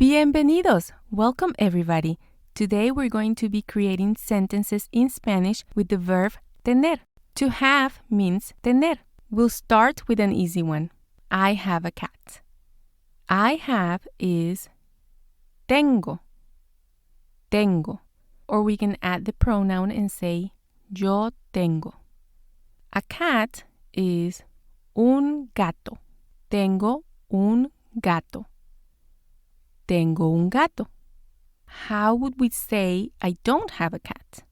Bienvenidos! Welcome everybody. Today we're going to be creating sentences in Spanish with the verb tener. To have means tener. We'll start with an easy one. I have a cat. I have is tengo. Tengo. Or we can add the pronoun and say yo tengo. A cat is un gato. Tengo un gato. Tengo un gato. How would we say I don't have a cat?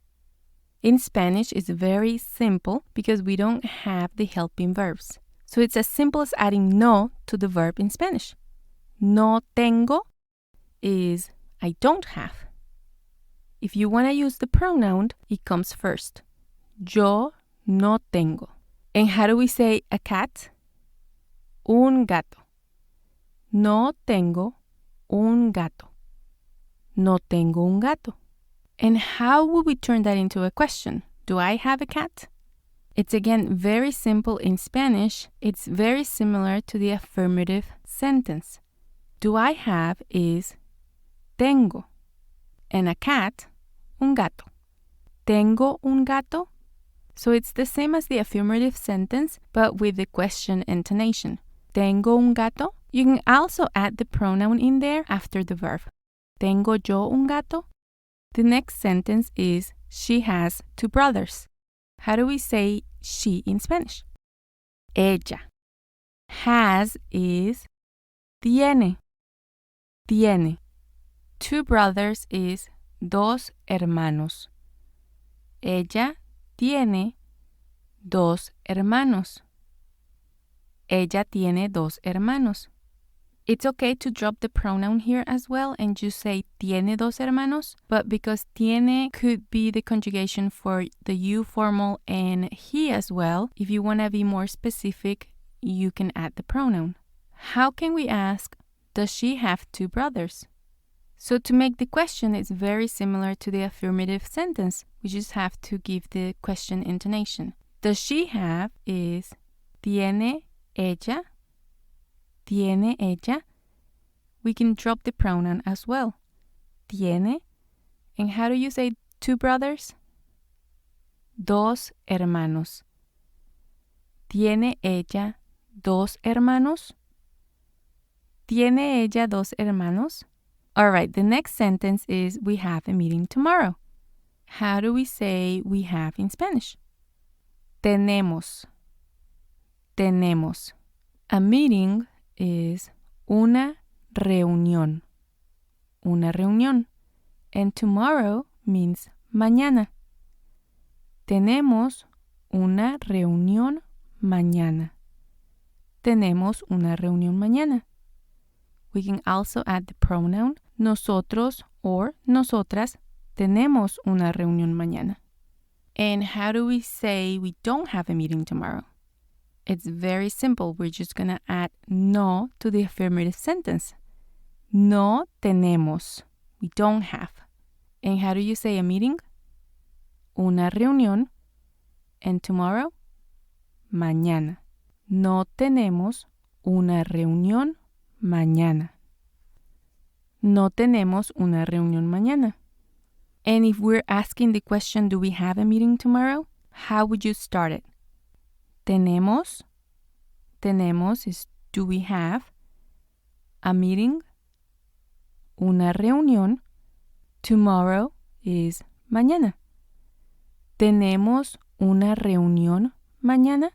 In Spanish, it's very simple because we don't have the helping verbs. So it's as simple as adding no to the verb in Spanish. No tengo is I don't have. If you want to use the pronoun, it comes first. Yo no tengo. And how do we say a cat? Un gato. No tengo un gato. No tengo un gato. And how would we turn that into a question? Do I have a cat? It's again very simple in Spanish. It's very similar to the affirmative sentence. Do I have is tengo. And a cat, un gato. Tengo un gato. So it's the same as the affirmative sentence, but with the question intonation. Tengo un gato. You can also add the pronoun in there after the verb. Tengo yo un gato. The next sentence is she has two brothers. How do we say she in Spanish? Ella. Has is tiene. Tiene. Two brothers is dos hermanos. Ella tiene dos hermanos. Ella tiene dos hermanos. It's okay to drop the pronoun here as well and just say tiene dos hermanos, but because tiene could be the conjugation for the you formal and he as well, if you want to be more specific, you can add the pronoun. How can we ask, does she have two brothers? So to make the question, it's very similar to the affirmative sentence. We just have to give the question intonation. Does she have is tiene ella. Tiene ella. We can drop the pronoun as well. Tiene. And how do you say two brothers? Dos hermanos. Tiene ella dos hermanos? Tiene ella dos hermanos? All right, the next sentence is we have a meeting tomorrow. How do we say we have in Spanish? Tenemos. Tenemos. A meeting is una reunión. Una reunión. And tomorrow means mañana. Tenemos una reunión mañana. Tenemos una reunión mañana. We can also add the pronoun nosotros or nosotras. Tenemos una reunión mañana. And how do we say we don't have a meeting tomorrow? It's very simple. We're just going to add no to the affirmative sentence. No tenemos. We don't have. And how do you say a meeting? Una reunión. And tomorrow? Mañana. No tenemos una reunión mañana. No tenemos una reunión mañana. And if we're asking the question, do we have a meeting tomorrow? How would you start it? Tenemos. Tenemos is do we have a meeting? Una reunión. Tomorrow is mañana. Tenemos una reunión mañana.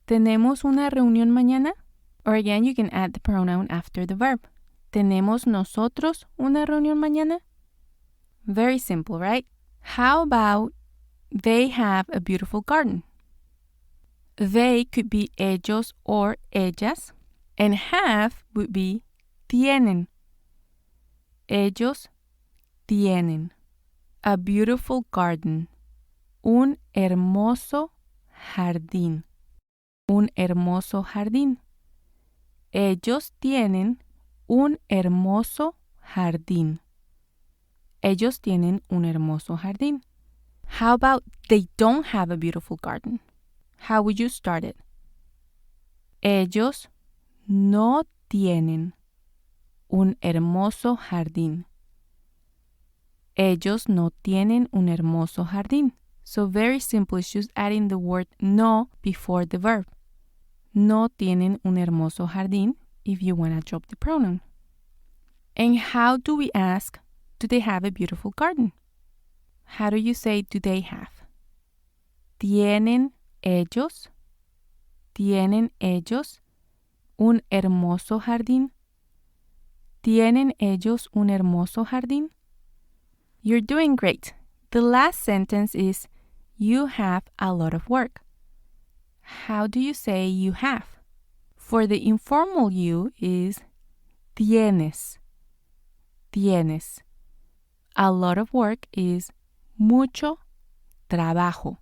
Tenemos una reunión mañana. Or again, you can add the pronoun after the verb. Tenemos nosotros una reunión mañana. Very simple, right? How about they have a beautiful garden? They could be ellos or ellas, and have would be tienen. Ellos tienen a beautiful garden. Un hermoso jardín. Un hermoso jardín. Ellos tienen un hermoso jardín. Ellos tienen un hermoso jardín. How about they don't have a beautiful garden? How would you start it? Ellos no tienen un hermoso jardín. Ellos no tienen un hermoso jardín. So very simple, it's just adding the word no before the verb. No tienen un hermoso jardín if you want to drop the pronoun. And how do we ask, do they have a beautiful garden? How do you say, do they have? ¿Tienen ellos un hermoso jardín? ¿Tienen ellos un hermoso jardín? You're doing great. The last sentence is, you have a lot of work. How do you say you have? For the informal you is tienes. Tienes. A lot of work is mucho trabajo.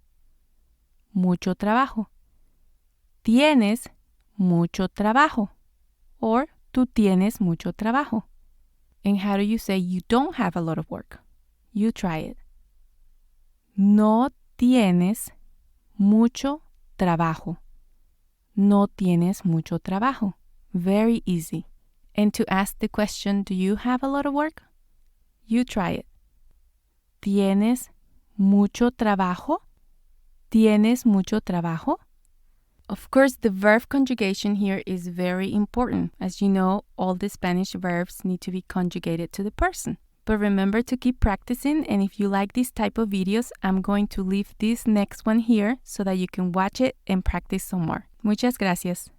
Mucho trabajo. Tienes mucho trabajo. Or tú tienes mucho trabajo. And how do you say you don't have a lot of work? You try it. No tienes mucho trabajo. No tienes mucho trabajo. Very easy. And to ask the question, do you have a lot of work? You try it. ¿Tienes mucho trabajo? ¿Tienes mucho trabajo? Of course, the verb conjugation here is very important. As you know, all the Spanish verbs need to be conjugated to the person. But remember to keep practicing, and if you like this type of videos, I'm going to leave this next one here so that you can watch it and practice some more. Muchas gracias.